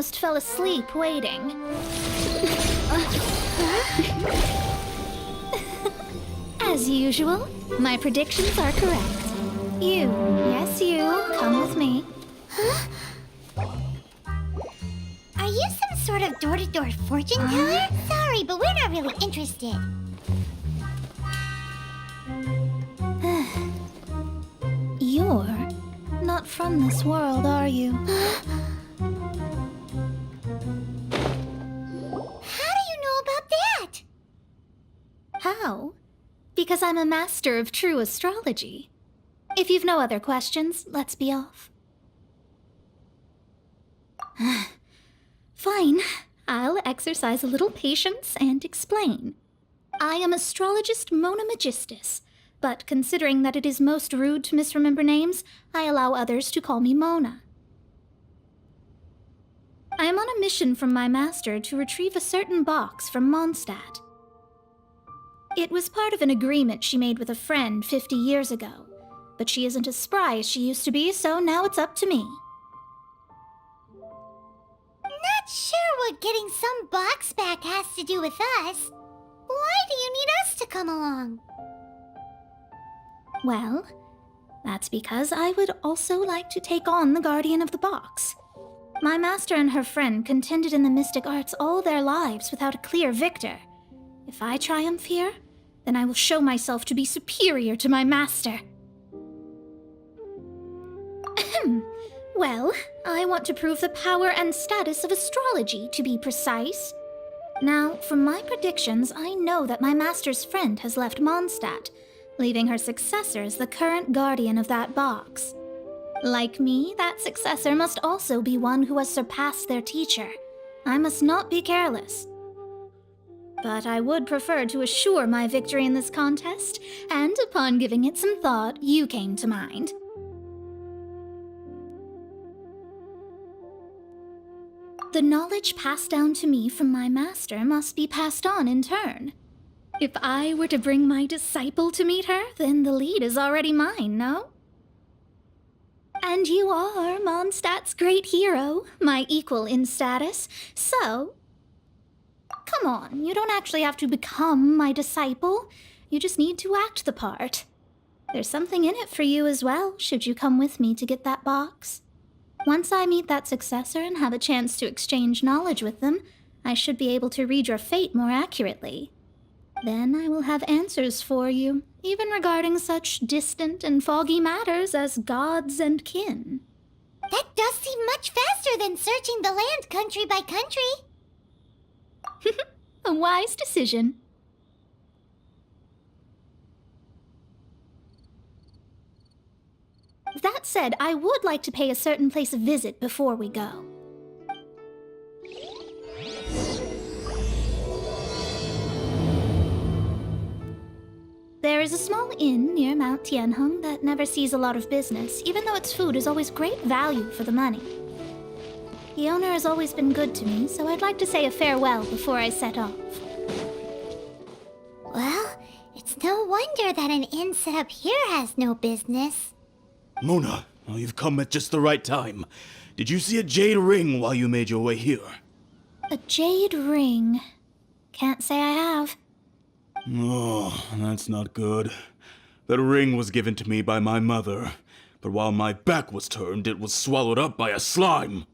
almost fell asleep waiting. As usual, my predictions are correct. You, yes you, come with me. Are you some sort of door-to-door fortune teller? Sorry, but we're not really interested. You're not from this world, are you? How do you know about that? How? Because I'm a master of true astrology. If you've no other questions, let's be off. Fine. I'll exercise a little patience and explain. I am astrologist Mona Magistus, but considering that it is most rude to misremember names, I allow others to call me Mona. I am on a mission from my master to retrieve a certain box from Mondstadt. It was part of an agreement she made with a friend 50 years ago, but she isn't as spry as she used to be, so now it's up to me. Not sure what getting some box back has to do with us. Why do you need us to come along? Well, that's because I would also like to take on the Guardian of the Box. My master and her friend contended in the mystic arts all their lives without a clear victor. If I triumph here, then I will show myself to be superior to my master. Well, I want to prove the power and status of astrology, to be precise. Now, from my predictions, I know that my master's friend has left Mondstadt, leaving her successor as the current guardian of that box. Like me, that successor must also be one who has surpassed their teacher. I must not be careless. But I would prefer to assure my victory in this contest, and upon giving it some thought, you came to mind. The knowledge passed down to me from my master must be passed on in turn. If I were to bring my disciple to meet her, then the lead is already mine, no? And you are Mondstadt's great hero, my equal in status, so... Come on, you don't actually have to become my disciple. You just need to act the part. There's something in it for you as well, should you come with me to get that box. Once I meet that successor and have a chance to exchange knowledge with them, I should be able to read your fate more accurately. Then I will have answers for you, even regarding such distant and foggy matters as gods and kin. That does seem much faster than searching the land country by country. A wise decision. That said, I would like to pay a certain place a visit before we go. There is a small inn near Mount Tianheng that never sees a lot of business, even though its food is always great value for the money. The owner has always been good to me, so I'd like to say a farewell before I set off. Well, it's no wonder that an inn set up here has no business. Mona, you've come at just the right time. Did you see a jade ring while you made your way here? A jade ring? Can't say I have. Oh, that's not good. That ring was given to me by my mother, but while my back was turned, it was swallowed up by a slime.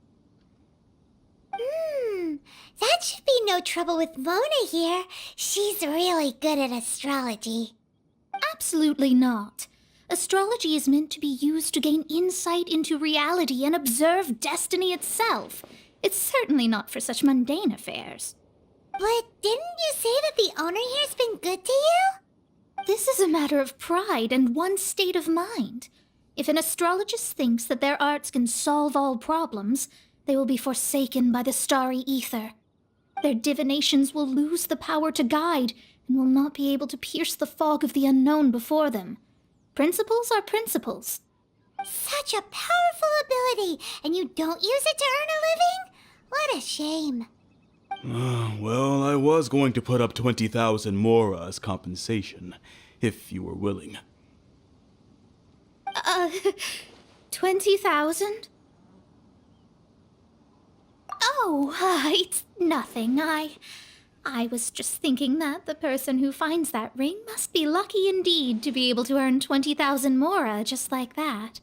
That should be no trouble with Mona here. She's really good at astrology. Absolutely not. Astrology is meant to be used to gain insight into reality and observe destiny itself. It's certainly not for such mundane affairs. But didn't you say that the owner here's been good to you? This is a matter of pride and one's state of mind. If an astrologist thinks that their arts can solve all problems, they will be forsaken by the starry ether. Their divinations will lose the power to guide and will not be able to pierce the fog of the unknown before them. Principles are principles. Such a powerful ability, and you don't use it to earn a living? What a shame. Well, I was going to put up 20,000 more as compensation, if you were willing. 20,000? Oh, it's nothing. I was just thinking that the person who finds that ring must be lucky indeed to be able to earn 20,000 mora just like that.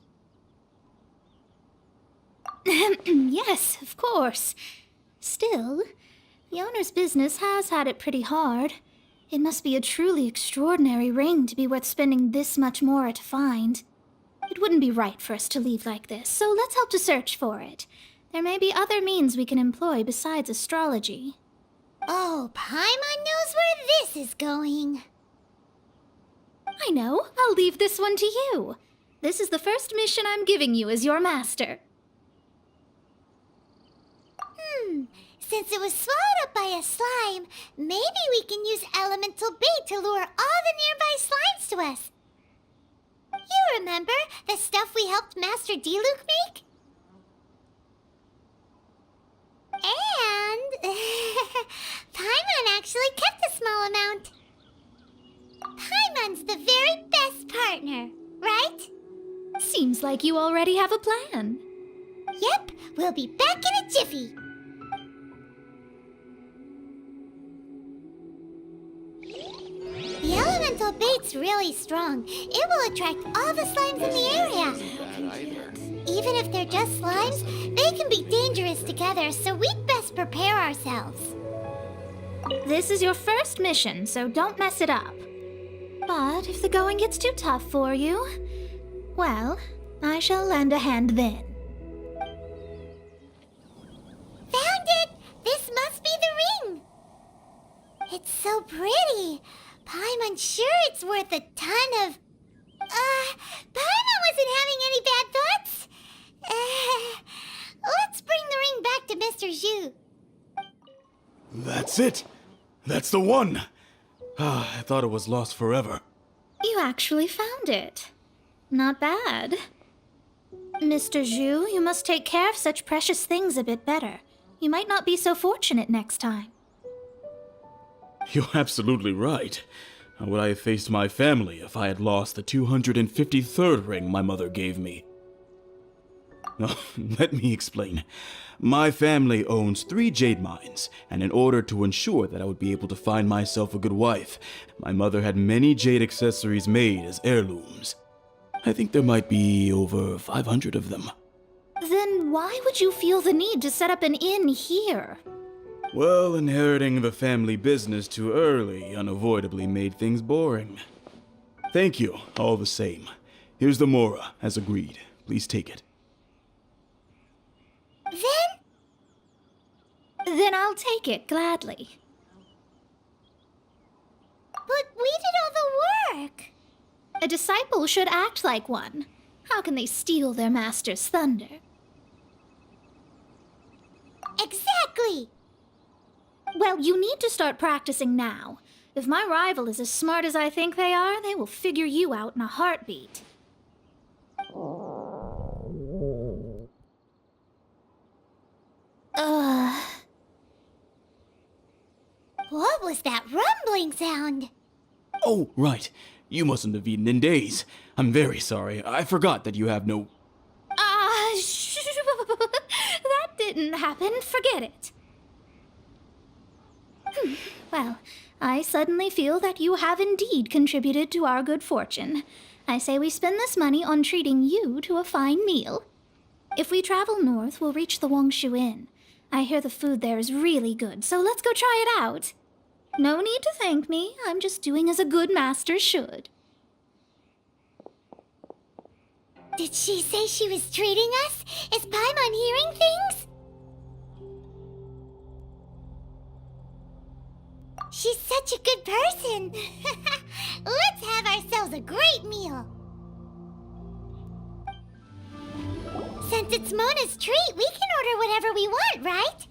Yes, of course. Still, the owner's business has had it pretty hard. It must be a truly extraordinary ring to be worth spending this much mora to find. It wouldn't be right for us to leave like this, so let's help to search for it. There may be other means we can employ besides astrology. Oh, Paimon knows where this is going. I know. I'll leave this one to you. This is the first mission I'm giving you as your master. Since it was swallowed up by a slime, maybe we can use elemental bait to lure all the nearby slimes to us. You remember the stuff we helped Master Diluc make? And Paimon actually kept a small amount. Paimon's the very best partner, right? Seems like you already have a plan. Yep, we'll be back in a jiffy. The elemental bait's really strong. It will attract all the slimes in the area. Even if they're just slimes, they can be dangerous together, so we'd best prepare ourselves. This is your first mission, so don't mess it up. But if the going gets too tough for you, well, I shall lend a hand then. Found it! This must be the ring! It's so pretty. Paimon's sure it's worth a ton of... Paimon wasn't having any bad thoughts. Let's bring the ring back to Mr. Zhu. That's it! That's the one! I thought it was lost forever. You actually found it. Not bad. Mr. Zhu, you must take care of such precious things a bit better. You might not be so fortunate next time. You're absolutely right. How would I have faced my family if I had lost the 253rd ring my mother gave me? Oh, let me explain. My family owns 3 jade mines, and in order to ensure that I would be able to find myself a good wife, my mother had many jade accessories made as heirlooms. I think there might be over 500 of them. Then why would you feel the need to set up an inn here? Well, inheriting the family business too early unavoidably made things boring. Thank you, all the same. Here's the mora, as agreed. Please take it. Then I'll take it gladly. But we did all the work. A disciple should act like one. How can they steal their master's thunder? Exactly. Well, you need to start practicing now. If my rival is as smart as I think they are, they will figure you out in a heartbeat. What was that rumbling sound? Oh, right. You mustn't have eaten in days. I'm very sorry. I forgot that you have no... That didn't happen. Forget it. Well, I suddenly feel that you have indeed contributed to our good fortune. I say we spend this money on treating you to a fine meal. If we travel north, we'll reach the Wongshu Inn. I hear the food there is really good, so let's go try it out. No need to thank me. I'm just doing as a good master should. Did she say she was treating us? Is Paimon hearing things? She's such a good person. Let's have ourselves a great meal. Since it's Mona's treat, we can order whatever we want, right?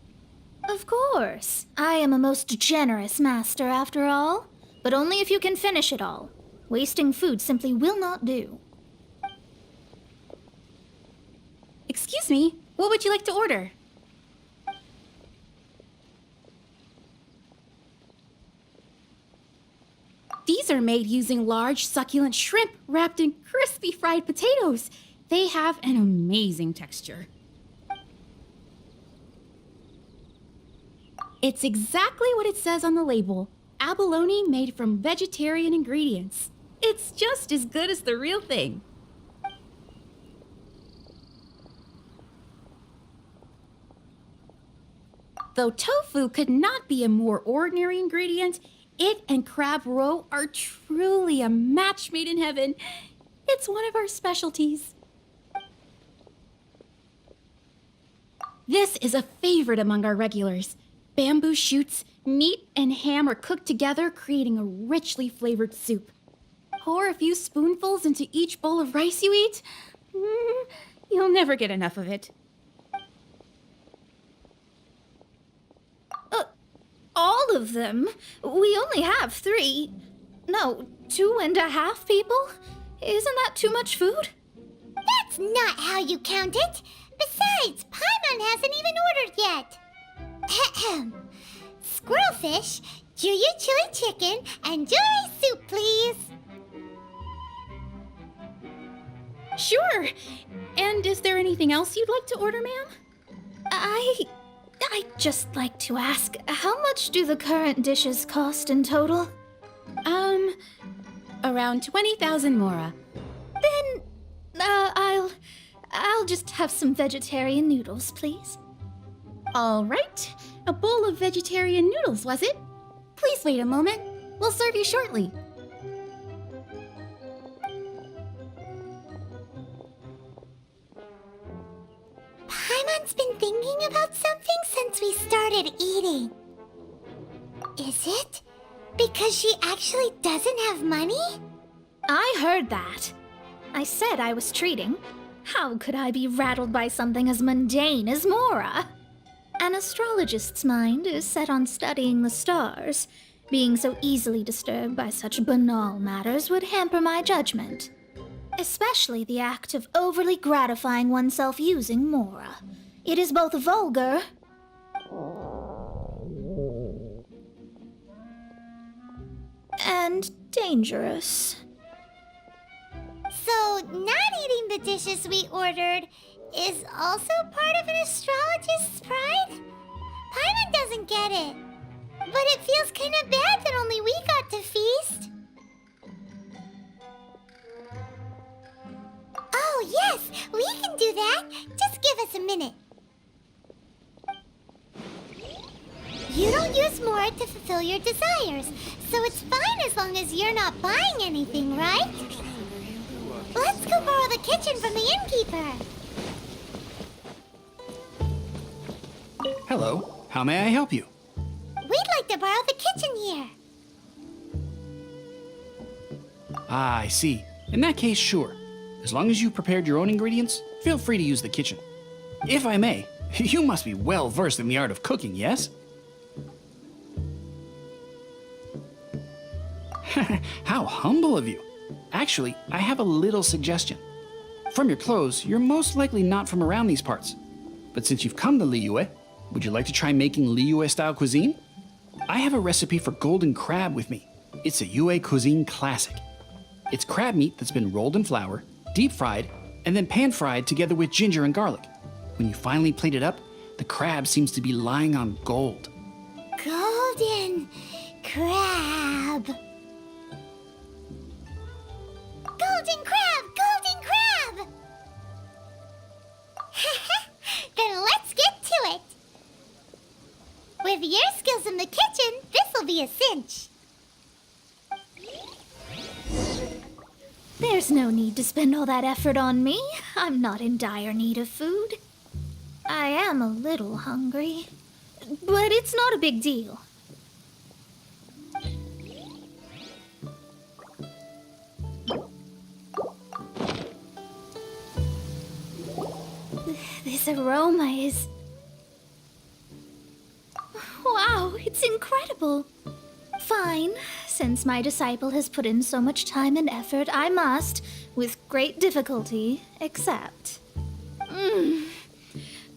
Of course. I am a most generous master, after all. But only if you can finish it all. Wasting food simply will not do. Excuse me, what would you like to order? These are made using large, succulent shrimp wrapped in crispy fried potatoes. They have an amazing texture. It's exactly what it says on the label. Abalone made from vegetarian ingredients. It's just as good as the real thing. Though tofu could not be a more ordinary ingredient, it and crab roe are truly a match made in heaven. It's one of our specialties. This is a favorite among our regulars. Bamboo shoots, meat, and ham are cooked together, creating a richly flavored soup. Pour a few spoonfuls into each bowl of rice you eat. You'll never get enough of it. All of them? We only have 3. No, 2.5 people? Isn't that too much food? That's not how you count it. Besides, Paimon hasn't even ordered yet. Ahem. Squirrelfish, Juyu chili chicken, and Jury soup, please. Sure. And is there anything else you'd like to order, ma'am? I'd just like to ask, how much do the current dishes cost in total? Around 20,000 mora. Then, I'll just have some vegetarian noodles, please. All right. A bowl of vegetarian noodles, was it? Please wait a moment. We'll serve you shortly. Paimon's been thinking about something since we started eating. Is it because she actually doesn't have money? I heard that. I said I was treating. How could I be rattled by something as mundane as Mora? An astrologist's mind is set on studying the stars. Being so easily disturbed by such banal matters would hamper my judgment. Especially the act of overly gratifying oneself using Mora. It is both vulgar and dangerous. So, not eating the dishes we ordered is also part of an astrologist's pride? Paimon doesn't get it. But it feels kind of bad that only we got to feast. Oh, yes, we can do that. Just give us a minute. You don't use more to fulfill your desires, so it's fine as long as you're not buying anything, right? Let's go borrow the kitchen from the innkeeper. Hello, how may I help you? We'd like to borrow the kitchen here. Ah, I see. In that case, sure. As long as you prepared your own ingredients, feel free to use the kitchen. If I may, you must be well versed in the art of cooking, yes? How humble of you. Actually, I have a little suggestion. From your clothes, you're most likely not from around these parts. But since you've come to Liyue, would you like to try making Liyue-style cuisine? I have a recipe for golden crab with me. It's a Yue cuisine classic. It's crab meat that's been rolled in flour, deep fried, and then pan fried together with ginger and garlic. When you finally plate it up, the crab seems to be lying on gold. Golden crab. Golden crab! Golden crab! Then let's get to it. With your skills in the kitchen, this'll be a cinch. There's no need to spend all that effort on me. I'm not in dire need of food. I am a little hungry, but it's not a big deal. This aroma is... Wow, it's incredible. Fine. Since my disciple has put in so much time and effort, I must, with great difficulty, accept.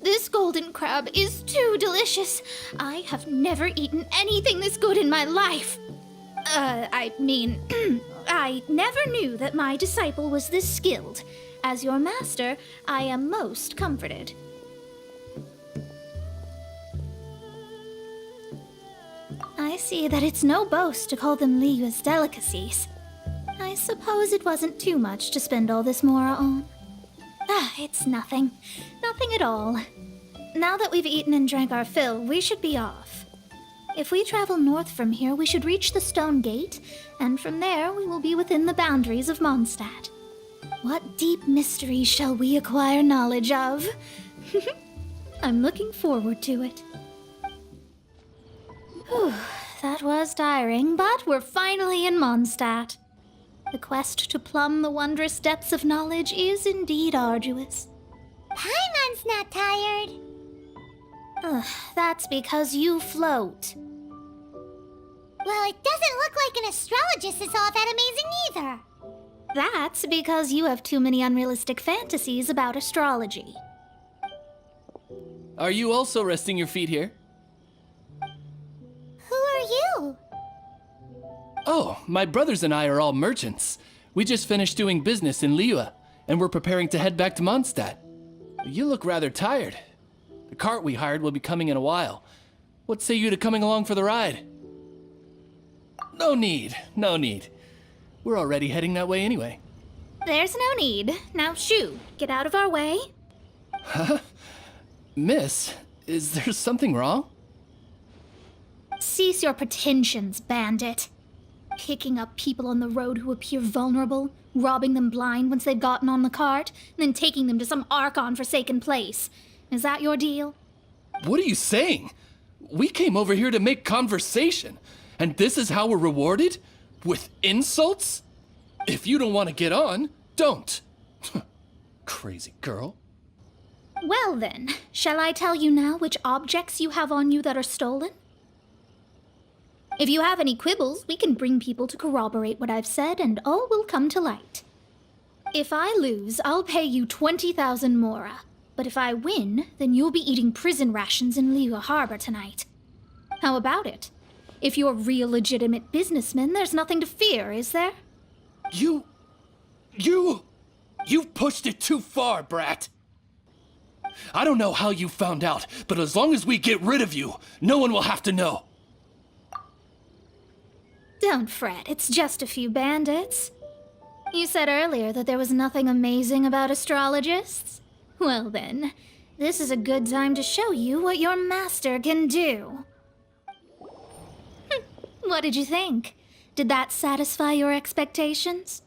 This golden crab is too delicious. I have never eaten anything this good in my life. I never knew that my disciple was this skilled. As your master, I am most comforted. I see that it's no boast to call them Liyue's delicacies. I suppose it wasn't too much to spend all this mora on. It's nothing. Nothing at all. Now that we've eaten and drank our fill, we should be off. If we travel north from here, we should reach the Stone Gate, and from there we will be within the boundaries of Mondstadt. What deep mystery shall we acquire knowledge of? I'm looking forward to it. Whew, that was tiring, but we're finally in Mondstadt. The quest to plumb the wondrous depths of knowledge is indeed arduous. Paimon's not tired. That's because you float. Well, it doesn't look like an astrologist is all that amazing either. That's because you have too many unrealistic fantasies about astrology. Are you also resting your feet here? Who are you? Oh, my brothers and I are all merchants. We just finished doing business in Liyue, and we're preparing to head back to Mondstadt. You look rather tired. The cart we hired will be coming in a while. What say you to coming along for the ride? No need, no need. We're already heading that way anyway. There's no need. Now shoo, get out of our way. Miss, is there something wrong? Cease your pretensions, bandit. Picking up people on the road who appear vulnerable, robbing them blind once they've gotten on the cart, and then taking them to some Archon-forsaken place. Is that your deal? What are you saying? We came over here to make conversation, and this is how we're rewarded? With insults? If you don't want to get on, don't. Crazy girl. Well then, shall I tell you now which objects you have on you that are stolen? If you have any quibbles, we can bring people to corroborate what I've said, and all will come to light. If I lose, I'll pay you 20,000 mora. But if I win, then you'll be eating prison rations in Liyue Harbour tonight. How about it? If you're real legitimate businessmen, there's nothing to fear, is there? You've pushed it too far, brat. I don't know how you found out, but as long as we get rid of you, no one will have to know. Don't fret, it's just a few bandits. You said earlier that there was nothing amazing about astrologists? Well then, this is a good time to show you what your master can do. What did you think? Did that satisfy your expectations?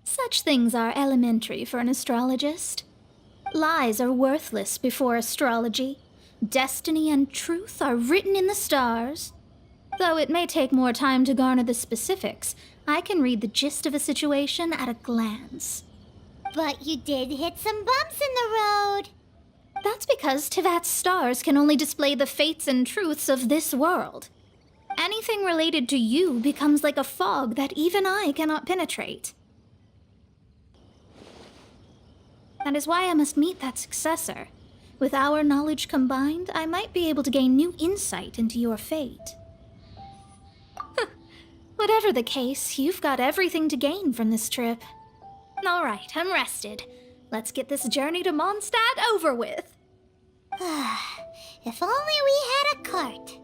Such things are elementary for an astrologist. Lies are worthless before astrology. Destiny and truth are written in the stars. Though it may take more time to garner the specifics, I can read the gist of a situation at a glance. But you did hit some bumps in the road. That's because Tivat's stars can only display the fates and truths of this world. Anything related to you becomes like a fog that even I cannot penetrate. That is why I must meet that successor. With our knowledge combined, I might be able to gain new insight into your fate. Whatever the case, you've got everything to gain from this trip. All right, I'm rested. Let's get this journey to Mondstadt over with. If only we had a cart.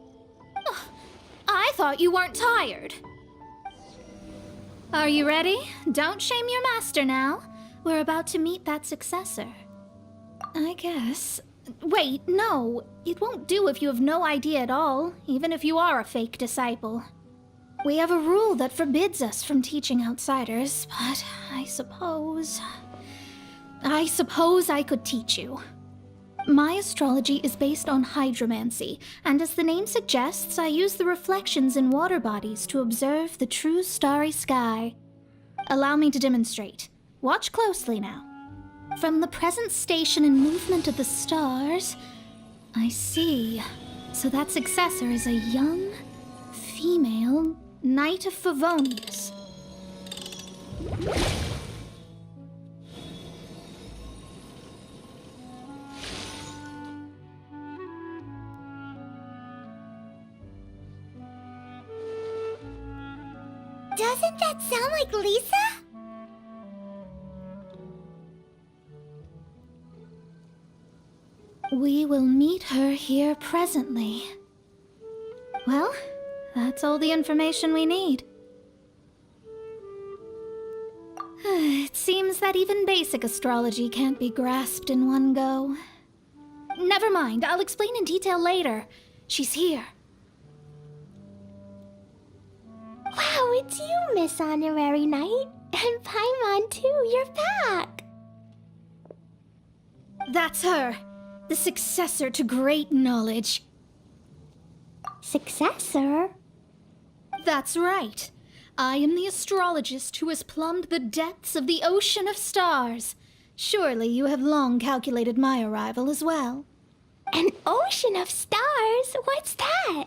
I thought you weren't tired. Are you ready? Don't shame your master now. We're about to meet that successor. I guess. Wait, no. It won't do if you have no idea at all, even if you are a fake disciple. We have a rule that forbids us from teaching outsiders, but I suppose I could teach you. My astrology is based on hydromancy, and as the name suggests, I use the reflections in water bodies to observe the true starry sky. Allow me to demonstrate. Watch closely now. From the present station and movement of the stars, I see. So that successor is a young, female Knight of Favonius. Doesn't that sound like Lisa? We will meet her here presently. Well, that's all the information we need. It seems that even basic astrology can't be grasped in one go. Never mind, I'll explain in detail later. She's here. Wow, it's you, Miss Honorary Knight. And Paimon, too. You're back. That's her. The successor to great knowledge. Successor? That's right. I am the astrologist who has plumbed the depths of the ocean of stars. Surely you have long calculated my arrival as well. An ocean of stars? What's that?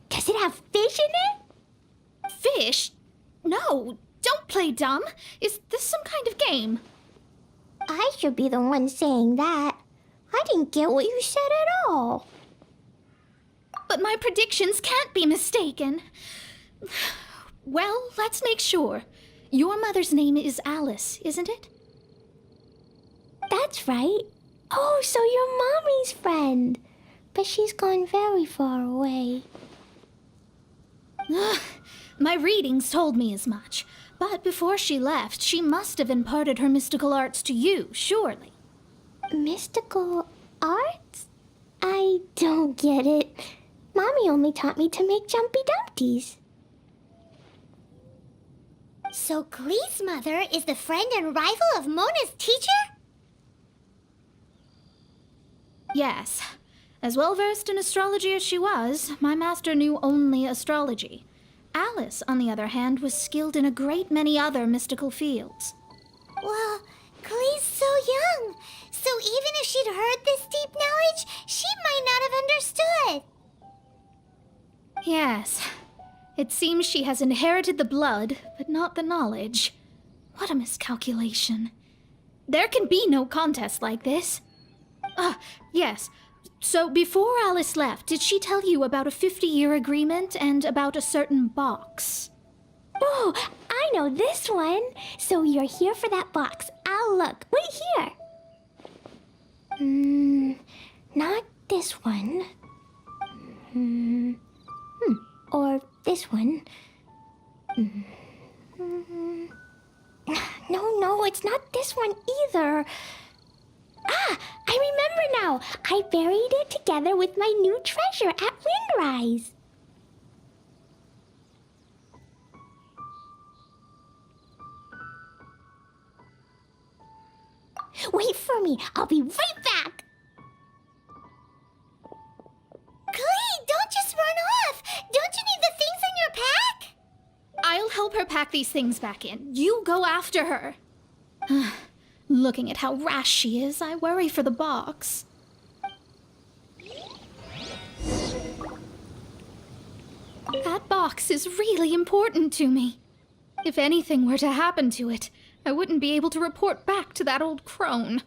Does it have fish in it? Fish? No, don't play dumb. Is this some kind of game? I should be the one saying that. I didn't get what you said at all. But my predictions can't be mistaken. Well, let's make sure. Your mother's name is Alice, isn't it? That's right. Oh, so you're Mommy's friend. But she's gone very far away. My readings told me as much. But before she left, she must have imparted her mystical arts to you, surely. Mystical arts? I don't get it. Mommy only taught me to make Jumpy Dumpties. So Glee's mother is the friend and rival of Mona's teacher? Yes. As well versed in astrology as she was, my master knew only astrology. Alice, on the other hand, was skilled in a great many other mystical fields. Well, Glee's so young. So even if she'd heard this deep knowledge, she might not have understood. Yes. It seems she has inherited the blood, but not the knowledge. What a miscalculation. There can be no contest like this. Yes. So before Alice left, did she tell you about a 50-year agreement and about a certain box? Oh, I know this one. So you're here for that box. I'll look. Wait here. Not this one. Or this one. No, it's not this one either. Ah, I remember now. I buried it together with my new treasure at Windrise. Wait for me. I'll be right back. Glee, don't just run off. Don't you need the things in your pack? I'll help her pack these things back in. You go after her. Looking at how rash she is, I worry for the box. That box is really important to me. If anything were to happen to it, I wouldn't be able to report back to that old crone.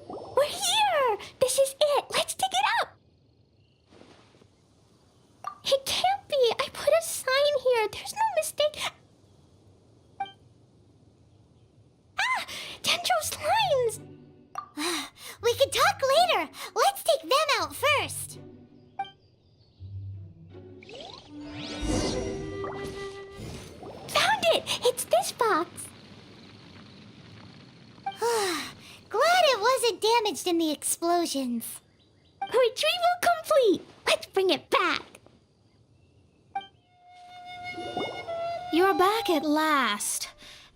We're here! This is it! Let's dig it up! It can't be! I put a sign here! There's no mistake! Ah! Dendro's lines! We can talk later! Let's take them out first! Found it! It's this box! Glad it wasn't damaged in the explosions. Retrieval complete! Let's bring it back! You're back at last.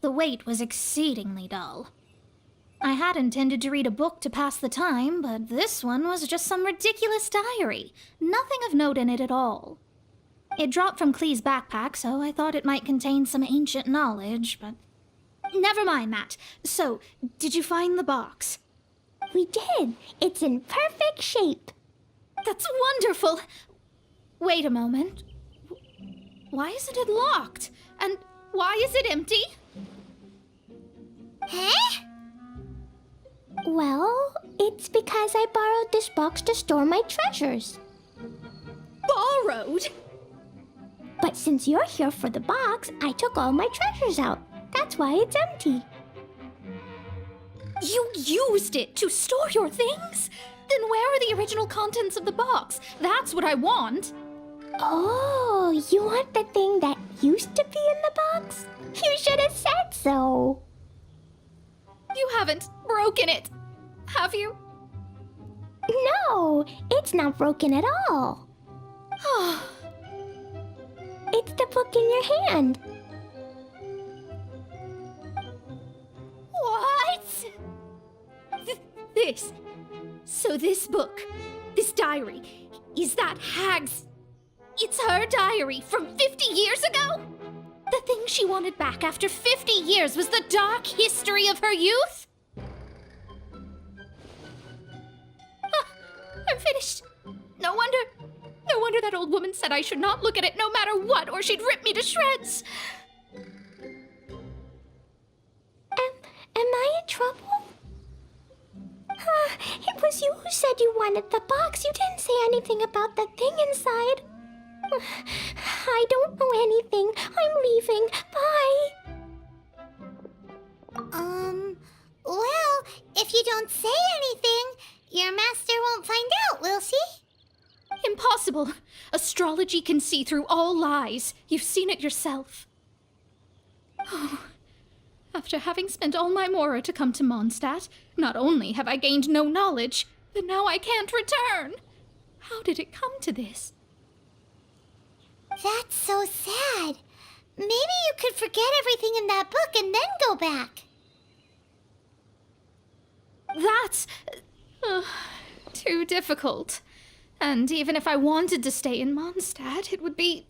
The wait was exceedingly dull. I had intended to read a book to pass the time, but this one was just some ridiculous diary. Nothing of note in it at all. It dropped from Clee's backpack, so I thought it might contain some ancient knowledge, but... Never mind that. So, did you find the box? We did. It's in perfect shape. That's wonderful! Wait a moment. Why isn't it locked? And why is it empty? Huh? Well, it's because I borrowed this box to store my treasures. Borrowed? But since you're here for the box, I took all my treasures out. That's why it's empty. You used it to store your things? Then where are the original contents of the box? That's what I want. Oh, you want the thing that used to be in the box? You should have said so. You haven't broken it, have you? No, it's not broken at all. It's the book in your hand. What? This. So this book, this diary, is that Hag's... It's her diary from 50 years ago? The thing she wanted back after 50 years was the dark history of her youth? I'm finished. No wonder that old woman said I should not look at it no matter what, or she'd rip me to shreds. Am I in trouble? It was you who said you wanted the box. You didn't say anything about the thing inside. I don't know anything. I'm leaving. Bye. Well, if you don't say anything, your master won't find out, will she? Impossible. Astrology can see through all lies. You've seen it yourself. Oh. After having spent all my mora to come to Mondstadt, not only have I gained no knowledge, but now I can't return. How did it come to this? That's so sad. Maybe you could forget everything in that book and then go back. That's... too difficult. And even if I wanted to stay in Mondstadt, it would be...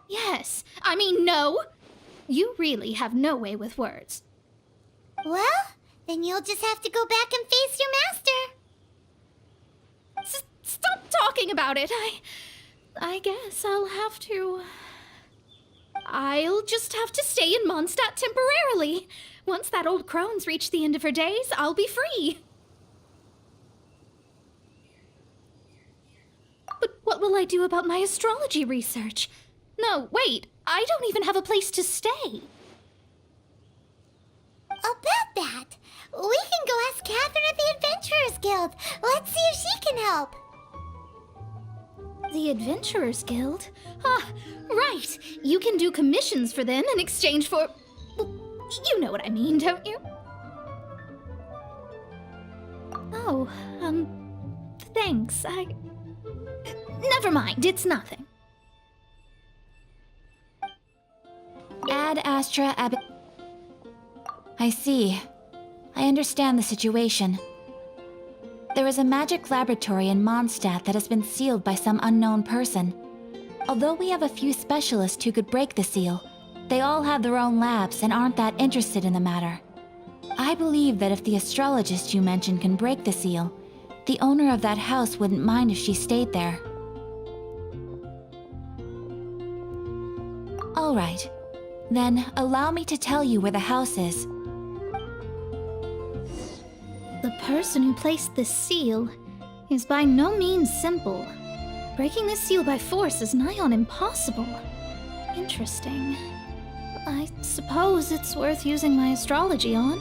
Yes, I mean no. You really have no way with words. Well, then you'll just have to go back and face your master. Stop talking about it. I guess I'll have to... I'll just have to stay in Mondstadt temporarily. Once that old crone's reached the end of her days, I'll be free. But what will I do about my astrology research? No, wait, I don't even have a place to stay. About that, we can go ask Catherine at the Adventurers Guild. Let's see if she can help. The Adventurers Guild? Ah, right. You can do commissions for them in exchange for... Well, you know what I mean, don't you? Oh, thanks. Never mind, it's nothing. Ad Astra Ab... I see. I understand the situation. There is a magic laboratory in Mondstadt that has been sealed by some unknown person. Although we have a few specialists who could break the seal, they all have their own labs and aren't that interested in the matter. I believe that if the astrologist you mentioned can break the seal, the owner of that house wouldn't mind if she stayed there. All right. Then allow me to tell you where the house is. The person who placed the seal is by no means simple. Breaking this seal by force is nigh on impossible. Interesting. I suppose it's worth using my astrology on.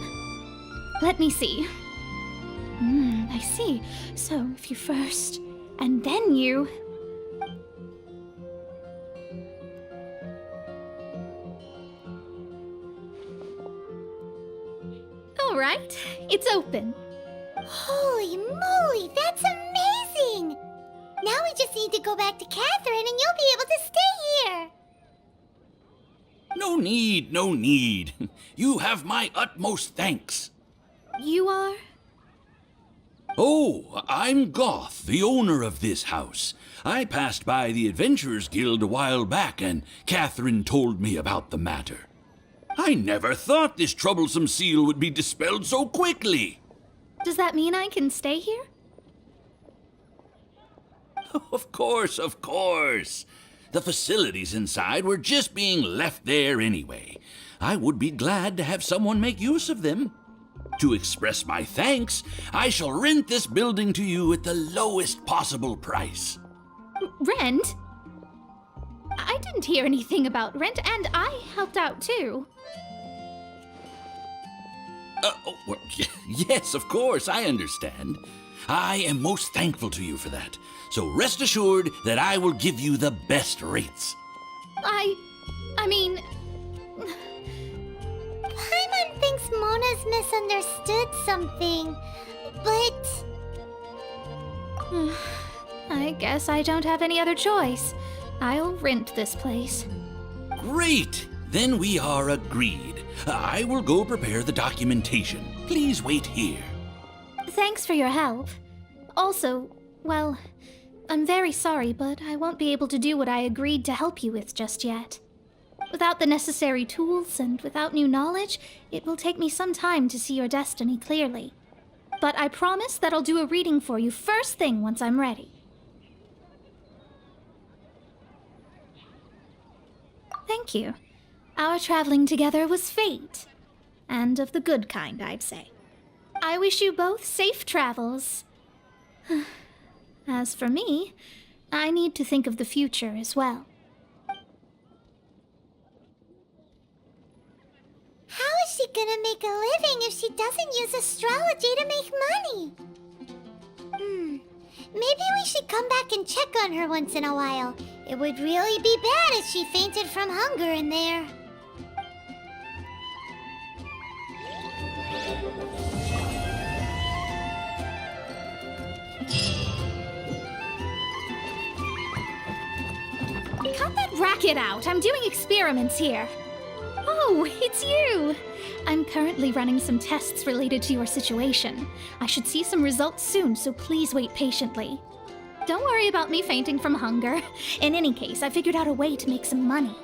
Let me see. I see. So if you first, and then you... All right, it's open. Holy moly, that's amazing! Now we just need to go back to Catherine and you'll be able to stay here. No need, no need. You have my utmost thanks. You are? Oh, I'm Goth, the owner of this house. I passed by the Adventurers Guild a while back, and Catherine told me about the matter. I never thought this troublesome seal would be dispelled so quickly. Does that mean I can stay here? Of course, of course. The facilities inside were just being left there anyway. I would be glad to have someone make use of them. To express my thanks, I shall rent this building to you at the lowest possible price. Rent? I didn't hear anything about rent, and I helped out too. Well, yes, of course, I understand. I am most thankful to you for that. So rest assured that I will give you the best rates. I mean... Paimon thinks Mona's misunderstood something, but... I guess I don't have any other choice. I'll rent this place. Great! Then we are agreed. I will go prepare the documentation. Please wait here. Thanks for your help. Also, well, I'm very sorry, but I won't be able to do what I agreed to help you with just yet. Without the necessary tools and without new knowledge, it will take me some time to see your destiny clearly. But I promise that I'll do a reading for you first thing once I'm ready. Thank you. Our traveling together was fate. And of the good kind, I'd say. I wish you both safe travels. As for me, I need to think of the future as well. How is she gonna make a living if she doesn't use astrology to make money? Maybe we should come back and check on her once in a while. It would really be bad if she fainted from hunger in there. Cut that racket out! I'm doing experiments here. Oh, it's you! I'm currently running some tests related to your situation. I should see some results soon, so please wait patiently. Don't worry about me fainting from hunger. In any case, I figured out a way to make some money.